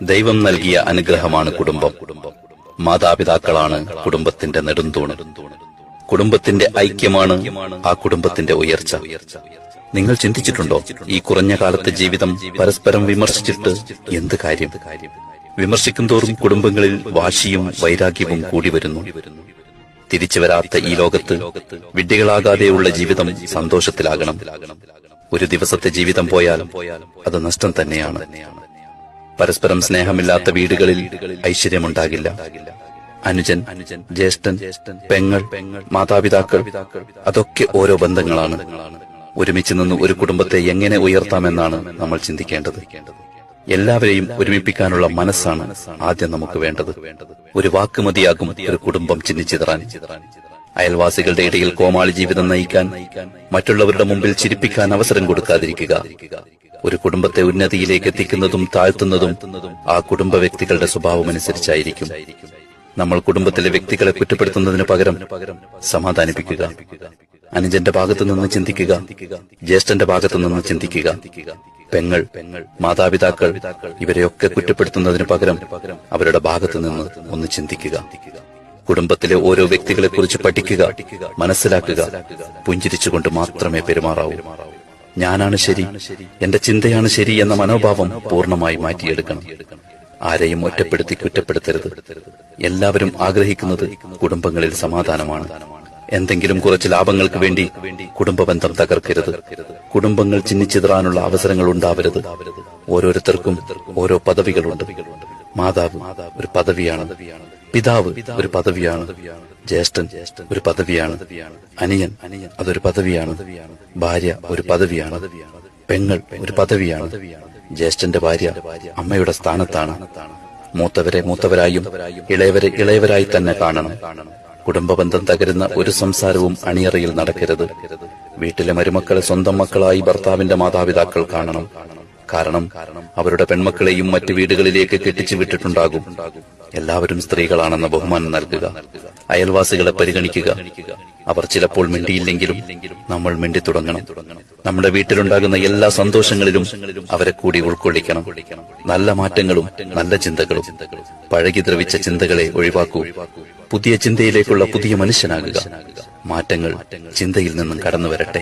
ദൈവം നൽകിയ അനുഗ്രഹമാണ് കുടുംബം. മാതാപിതാക്കളാണ് കുടുംബത്തിന്റെ നെടുന്തൂണ്. കുടുംബത്തിന്റെ ഐക്യമാണ് ആ കുടുംബത്തിന്റെ ഉയർച്ച. നിങ്ങൾ ചിന്തിച്ചിട്ടുണ്ടോ, ഈ കുറഞ്ഞ കാലത്തെ ജീവിതം പരസ്പരം വിമർശിച്ചിട്ട് എന്ത് കാര്യം? വിമർശിക്കും തോറും കുടുംബങ്ങളിൽ വാശിയും വൈരാഗ്യവും കൂടി വരുന്നു. തിരിച്ചു വരാത്ത ഈ ലോകത്ത് വിഡ്ഢികളാകാതെയുള്ള ജീവിതം സന്തോഷത്തിലാകണം. ഒരു ദിവസത്തെ ജീവിതം പോയാൽ അത് നഷ്ടം തന്നെയാണ്. പരസ്പരം സ്നേഹമില്ലാത്ത വീടുകളിൽ ഐശ്വര്യമുണ്ടാകില്ല. അനുജൻ, ജ്യേഷ്ഠൻ, പെങ്ങൾ, മാതാപിതാക്കൾ, അതൊക്കെ ഓരോ ബന്ധങ്ങളാണ്. ഒരുമിച്ച് നിന്ന് ഒരു കുടുംബത്തെ എങ്ങനെ ഉയർത്താമെന്നാണ് നമ്മൾ ചിന്തിക്കേണ്ടത്. എല്ലാവരെയും ഒരുമിപ്പിക്കാനുള്ള മനസ്സാണ് ആദ്യം നമുക്ക് വേണ്ടത്. ഒരു വാക്ക് മതിയാകും ഒരു കുടുംബം ചിന്നിച്ചിതറാൻ. അയൽവാസികളുടെ ഇടയിൽ കോമാളി ജീവിതം നയിക്കാൻ, മറ്റുള്ളവരുടെ മുമ്പിൽ ചിരിപ്പിക്കാൻ അവസരം കൊടുക്കാതിരിക്കുക. ഒരു കുടുംബത്തെ ഉന്നതിയിലേക്ക് എത്തിക്കുന്നതും താഴ്ത്തുന്നതും ആ കുടുംബ വ്യക്തികളുടെ സ്വഭാവമനുസരിച്ചായിരിക്കും. നമ്മൾ കുടുംബത്തിലെ വ്യക്തികളെ കുറ്റപ്പെടുത്തുന്നതിന് പകരം സമാധാനിപ്പിക്കുക. അനുജന്റെ ഭാഗത്തു നിന്ന് ചിന്തിക്കുക, ജ്യേഷ്ഠന്റെ ഭാഗത്തു നിന്ന് ചിന്തിക്കുക. പെങ്ങൾ, മാതാപിതാക്കൾ, ഇവരെയൊക്കെ കുറ്റപ്പെടുത്തുന്നതിന് പകരം അവരുടെ ഭാഗത്തു നിന്ന് ഒന്ന് ചിന്തിക്കുക. കുടുംബത്തിലെ ഓരോ വ്യക്തികളെ കുറിച്ച് പഠിക്കുക, മനസ്സിലാക്കുക. പുഞ്ചിരിച്ചുകൊണ്ട് മാത്രമേ പെരുമാറാവൂ. ഞാനാണ് ശരി, എന്റെ ചിന്തയാണ് ശരി എന്ന മനോഭാവം പൂർണ്ണമായി മാറ്റിയെടുക്കണം. ആരെയും ഒറ്റപ്പെടുത്തി കുറ്റപ്പെടുത്തരുത്. എല്ലാവരും ആഗ്രഹിക്കുന്നത് കുടുംബങ്ങളിൽ സമാധാനമാണ്. എന്തെങ്കിലും കുറച്ച് ലാഭങ്ങൾക്ക് വേണ്ടി കുടുംബബന്ധം തകർക്കരുത്. കുടുംബങ്ങൾ ചിന്നിച്ചിതറാനുള്ള അവസരങ്ങൾ ഉണ്ടാവരുത്. ഓരോരുത്തർക്കും ഓരോ പദവികളുണ്ട്. മാതാവ് ഒരു പദവിയാണ്, പിതാവ് ഒരു പദവിയാണ്, ജ്യേഷ്ഠൻ ഒരു പദവിയാണ്, അനിയൻ അതൊരു പദവിയാണ്, ഭാര്യ ഒരു പദവിയാണ്, പെങ്ങൾ ഒരു പദവിയാണ്. ജ്യേഷ്ഠന്റെ ഭാര്യ അമ്മയുടെ സ്ഥാനത്താണ്. മൂത്തവരെ മൂത്തവരായും ഇളയവരെ ഇളയവരായി തന്നെ കാണണം. കുടുംബബന്ധം തകരുന്ന ഒരു സംസാരവും അണിയറയിൽ നടക്കരുത്. വീട്ടിലെ മരുമക്കളെ സ്വന്തം മക്കളായി ഭർത്താവിന്റെ മാതാപിതാക്കൾ കാണണം. കാരണം അവരുടെ പെൺമക്കളെയും മറ്റു വീടുകളിലേക്ക് കെട്ടിച്ചു വിട്ടിട്ടുണ്ടാകും. എല്ലാവരും സ്ത്രീകളാണെന്ന ബഹുമാനം നൽകുക. അയൽവാസികളെ പരിഗണിക്കുക. അവർ ചിലപ്പോൾ മിണ്ടിയില്ലെങ്കിലും നമ്മൾ മിണ്ടിത്തുടങ്ങണം. നമ്മുടെ വീട്ടിലുണ്ടാകുന്ന എല്ലാ സന്തോഷങ്ങളിലും അവരെ കൂടി ഉൾക്കൊള്ളിക്കണം. നല്ല മാറ്റങ്ങളും നല്ല ചിന്തകളും. പഴകി ദ്രവിച്ച ചിന്തകളെ ഒഴിവാക്കൂ. പുതിയ ചിന്തയിലേക്കുള്ള പുതിയ മനുഷ്യനാകുക. മാറ്റങ്ങൾ ചിന്തയിൽ നിന്നും കടന്നു വരട്ടെ.